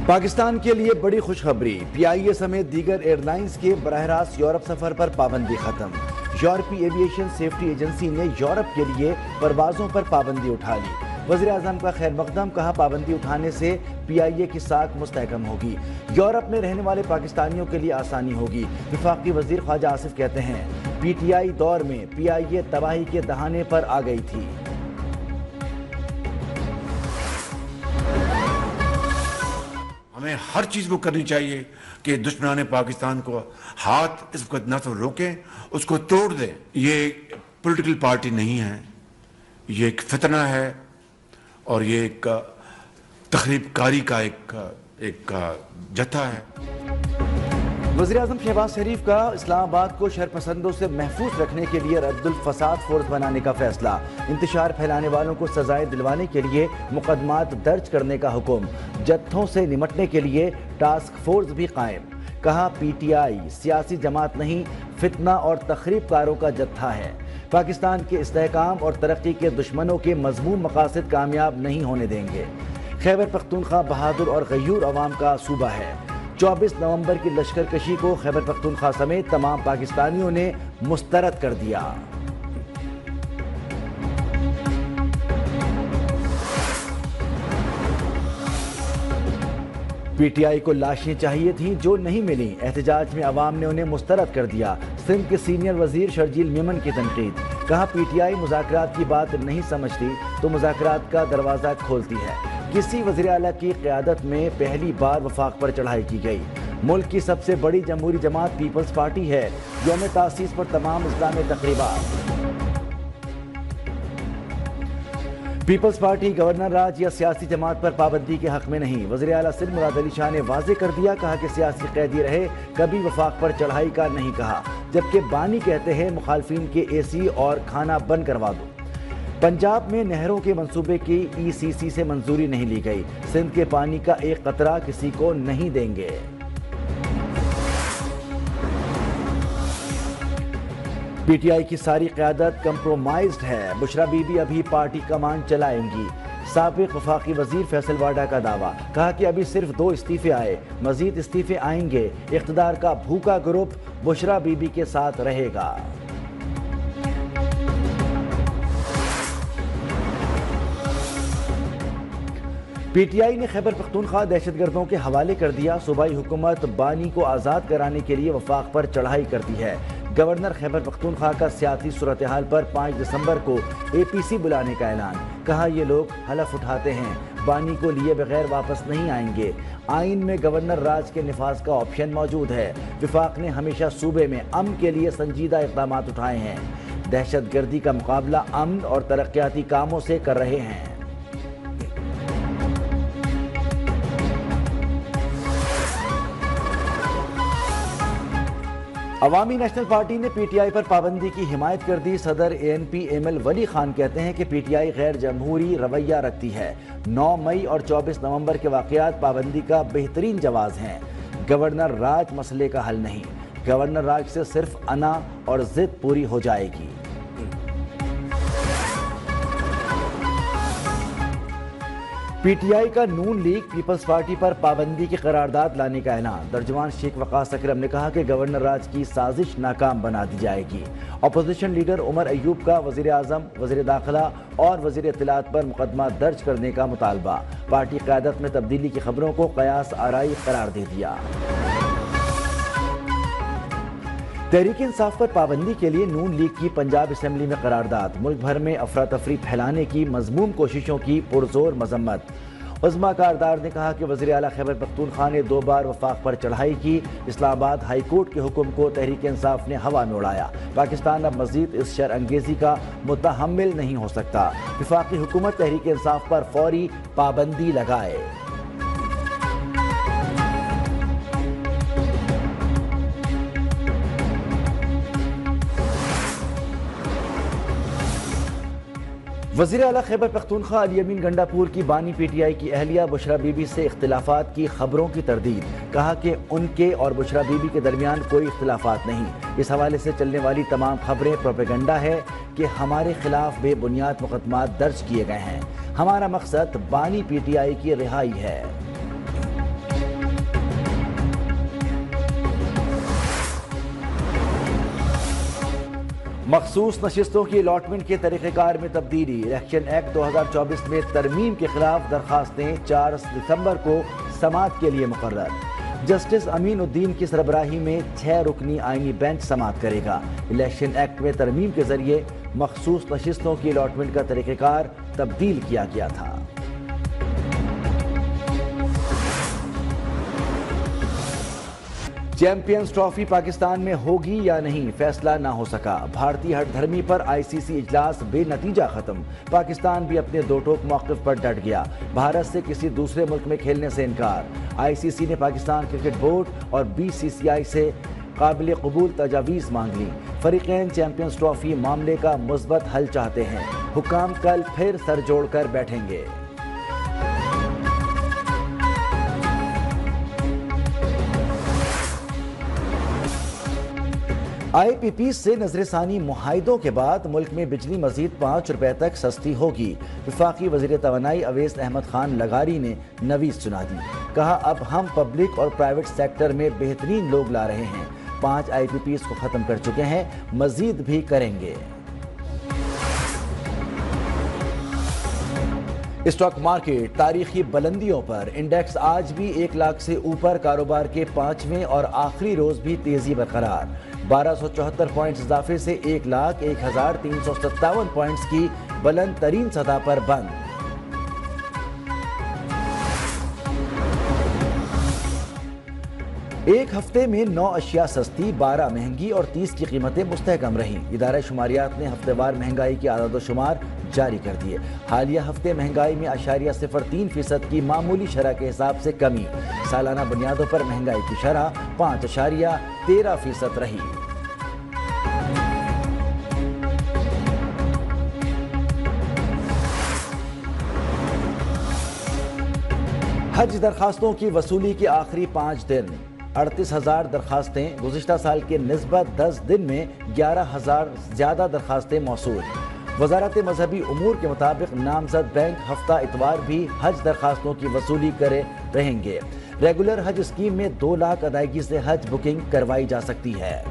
پاکستان کے لیے بڑی خوشخبری، پی آئی اے سمیت دیگر ایئر لائنز کے براہ راست یورپ سفر پر پابندی ختم۔ یورپی ایویشن سیفٹی ایجنسی نے یورپ کے لیے پروازوں پر پابندی اٹھا لی۔ وزیر اعظم کا خیر مقدم، کہا پابندی اٹھانے سے پی آئی اے کی ساکھ مستحکم ہوگی، یورپ میں رہنے والے پاکستانیوں کے لیے آسانی ہوگی۔ وفاقی وزیر خواجہ آصف کہتے ہیں پی ٹی آئی دور میں پی آئی اے تباہی کے دہانے پر آ گئی تھی۔ ہمیں ہر چیز کو کرنی چاہیے کہ دشمنان پاکستان کو ہاتھ اس وقت نہ تو روکیں، اس کو توڑ دیں۔ یہ پولیٹیکل پارٹی نہیں ہے، یہ ایک فتنہ ہے اور یہ ایک تخریب کاری کا ایک جتھا ہے۔ وزیر اعظم شہباز شریف کا اسلام آباد کو شر پسندوں سے محفوظ رکھنے کے لیے رد الفساد فورس بنانے کا فیصلہ، انتشار پھیلانے والوں کو سزائیں دلوانے کے لیے مقدمات درج کرنے کا حکم، جتھوں سے نمٹنے کے لیے ٹاسک فورس بھی قائم۔ کہا پی ٹی آئی سیاسی جماعت نہیں، فتنہ اور تخریب کاروں کا جتھا ہے، پاکستان کے استحکام اور ترقی کے دشمنوں کے مذموم مقاصد کامیاب نہیں ہونے دیں گے۔ خیبر پختونخوا بہادر اور غیور عوام کا صوبہ ہے۔ 24 نومبر کی لشکر کشی کو خیبر پختونخوا سمیت تمام پاکستانیوں نے مسترد کر دیا۔ پی ٹی آئی کو لاشیں چاہیے تھیں جو نہیں ملیں، احتجاج میں عوام نے انہیں مسترد کر دیا۔ سندھ کے سینئر وزیر شرجیل میمن کی تنقید، کہا پی ٹی آئی مذاکرات کی بات نہیں سمجھتی تو مذاکرات کا دروازہ کھولتی ہے۔ کسی وزیر اعلیٰ کی قیادت میں پہلی بار وفاق پر چڑھائی کی گئی۔ ملک کی سب سے بڑی جمہوری جماعت پیپلز پارٹی ہے، یوم تاسیس پر تمام اسلامی تقریبات۔ پیپلز پارٹی گورنر راج یا سیاسی جماعت پر پابندی کے حق میں نہیں، وزیر اعلیٰ سندھ مراد علی شاہ نے واضح کر دیا، کہا کہ سیاسی قیدی رہے، کبھی وفاق پر چڑھائی کا نہیں کہا، جبکہ بانی کہتے ہیں مخالفین کے اے سی اور کھانا بند کروا دو۔ پنجاب میں نہروں کے منصوبے کی ای سی سی سے منظوری نہیں لی گئی، سندھ کے پانی کا ایک قطرہ کسی کو نہیں دیں گے۔ پی ٹی آئی کی ساری قیادت کمپرومائزڈ ہے، بشرا بی بی ابھی پارٹی کمان چلائیں گی، سابق وفاقی وزیر فیصل واڈا کا دعویٰ، کہا کہ ابھی صرف 2 استعفے آئے، مزید استعفے آئیں گے، اقتدار کا بھوکا گروپ بشرا بی بی کے ساتھ رہے گا۔ پی ٹی آئی نے خیبر پختونخوا دہشت گردوں کے حوالے کر دیا، صوبائی حکومت بانی کو آزاد کرانے کے لیے وفاق پر چڑھائی کرتی ہے۔ گورنر خیبر پختونخوا کا سیاسی صورتحال پر 5 دسمبر کو اے پی سی بلانے کا اعلان، کہا یہ لوگ حلف اٹھاتے ہیں بانی کو لیے بغیر واپس نہیں آئیں گے، آئین میں گورنر راج کے نفاذ کا آپشن موجود ہے، وفاق نے ہمیشہ صوبے میں امن کے لیے سنجیدہ اقدامات اٹھائے ہیں، دہشت گردی کا مقابلہ امن اور ترقیاتی کاموں سے کر رہے ہیں۔ عوامی نیشنل پارٹی نے پی ٹی آئی پر پابندی کی حمایت کر دی، صدر اے این پی ایم ایل ولی خان کہتے ہیں کہ پی ٹی آئی غیر جمہوری رویہ رکھتی ہے، 9 مئی اور 24 نومبر کے واقعات پابندی کا بہترین جواز ہیں، گورنر راج مسئلے کا حل نہیں، گورنر راج سے صرف انا اور ضد پوری ہو جائے گی۔ پی ٹی آئی کا نون لیگ پیپلز پارٹی پر پابندی کی قرارداد لانے کا اعلان، ترجمان شیخ وقاص اکرم نے کہا کہ گورنر راج کی سازش ناکام بنا دی جائے گی۔ اپوزیشن لیڈر عمر ایوب کا وزیر اعظم، وزیر داخلہ اور وزیر اطلاعات پر مقدمہ درج کرنے کا مطالبہ، پارٹی قیادت میں تبدیلی کی خبروں کو قیاس آرائی قرار دے دیا۔ تحریک انصاف پر پابندی کے لیے نون لیگ کی پنجاب اسمبلی میں قرارداد، ملک بھر میں افراتفری پھیلانے کی مذموم کوششوں کی پرزور مذمت۔ عظمیٰ کاردار نے کہا کہ وزیر اعلیٰ خیبر پختونخوا نے 2 بار وفاق پر چڑھائی کی، اسلام آباد ہائی کورٹ کے حکم کو تحریک انصاف نے ہوا میں اڑایا، پاکستان اب مزید اس شر انگیزی کا متحمل نہیں ہو سکتا، وفاقی حکومت تحریک انصاف پر فوری پابندی لگائے۔ وزیر اعلیٰ خیبر پختونخوا علی امین گنڈاپور کی بانی پی ٹی آئی کی اہلیہ بشرا بی بی سے اختلافات کی خبروں کی تردید، کہا کہ ان کے اور بشرا بی بی کے درمیان کوئی اختلافات نہیں، اس حوالے سے چلنے والی تمام خبریں پروپیگنڈا ہے کہ ہمارے خلاف بے بنیاد مقدمات درج کیے گئے ہیں، ہمارا مقصد بانی پی ٹی آئی کی رہائی ہے۔ مخصوص نشستوں کی الاٹمنٹ کے طریقہ کار میں تبدیلی، الیکشن ایکٹ 2024 میں ترمیم کے خلاف درخواستیں 4 دسمبر کو سماعت کے لیے مقرر۔ جسٹس امین الدین کی سربراہی میں 6 رکنی آئینی بینچ سماعت کرے گا۔ الیکشن ایکٹ میں ترمیم کے ذریعے مخصوص نشستوں کی الاٹمنٹ کا طریقہ کار تبدیل کیا گیا تھا۔ چیمپئنز ٹرافی پاکستان میں ہوگی یا نہیں، فیصلہ نہ ہو سکا۔ بھارتی ہٹ دھرمی پر آئی سی سی اجلاس بے نتیجہ ختم۔ پاکستان بھی اپنے دو ٹوک موقف پر ڈٹ گیا، بھارت سے کسی دوسرے ملک میں کھیلنے سے انکار۔ آئی سی سی نے پاکستان کرکٹ بورڈ اور بی سی سی آئی سے قابل قبول تجاویز مانگ لی۔ فریقین چیمپئنز ٹرافی معاملے کا مثبت حل چاہتے ہیں۔ حکام کل پھر سر جوڑ کر بیٹھیں گے۔ آئی پی پی سے نظر ثانی معاہدوں کے بعد ملک میں بجلی مزید 5 روپے تک سستی ہوگی۔ وفاقی وزیر توانائی اویس احمد خان لغاری نے نویس سنا دی، کہا اب ہم پبلک اور پرائیویٹ سیکٹر میں بہترین لوگ لا رہے ہیں، 5 آئی پی پیز کو ختم کر چکے ہیں، مزید بھی کریں گے۔ اسٹاک مارکیٹ تاریخی بلندیوں پر، انڈیکس آج بھی 1 لاکھ سے اوپر، کاروبار کے 5ویں اور آخری روز بھی تیزی برقرار، 1274 پوائنٹس اضافے سے 1,01,357 پوائنٹس کی بلند ترین سطح پر بند۔ ایک ہفتے میں 9 اشیاء سستی، 12 مہنگی اور 30 کی قیمتیں مستحکم رہیں۔ ادارہ شماریات نے ہفتہ وار مہنگائی کے اعداد و شمار جاری کر دیے۔ حالیہ ہفتے مہنگائی میں 0.03% کی معمولی شرح کے حساب سے کمی، سالانہ بنیادوں پر مہنگائی کی شرح 5.13% رہی۔ حج درخواستوں کی وصولی کے آخری 5 دن، 38,000 درخواستیں، گزشتہ سال کے نسبت 10 دن میں 11,000 زیادہ درخواستیں موصول۔ وزارت مذہبی امور کے مطابق نامزد بینک ہفتہ اتوار بھی حج درخواستوں کی وصولی کرے رہیں گے۔ ریگولر حج اسکیم میں 2 لاکھ ادائیگی سے حج بکنگ کروائی جا سکتی ہے۔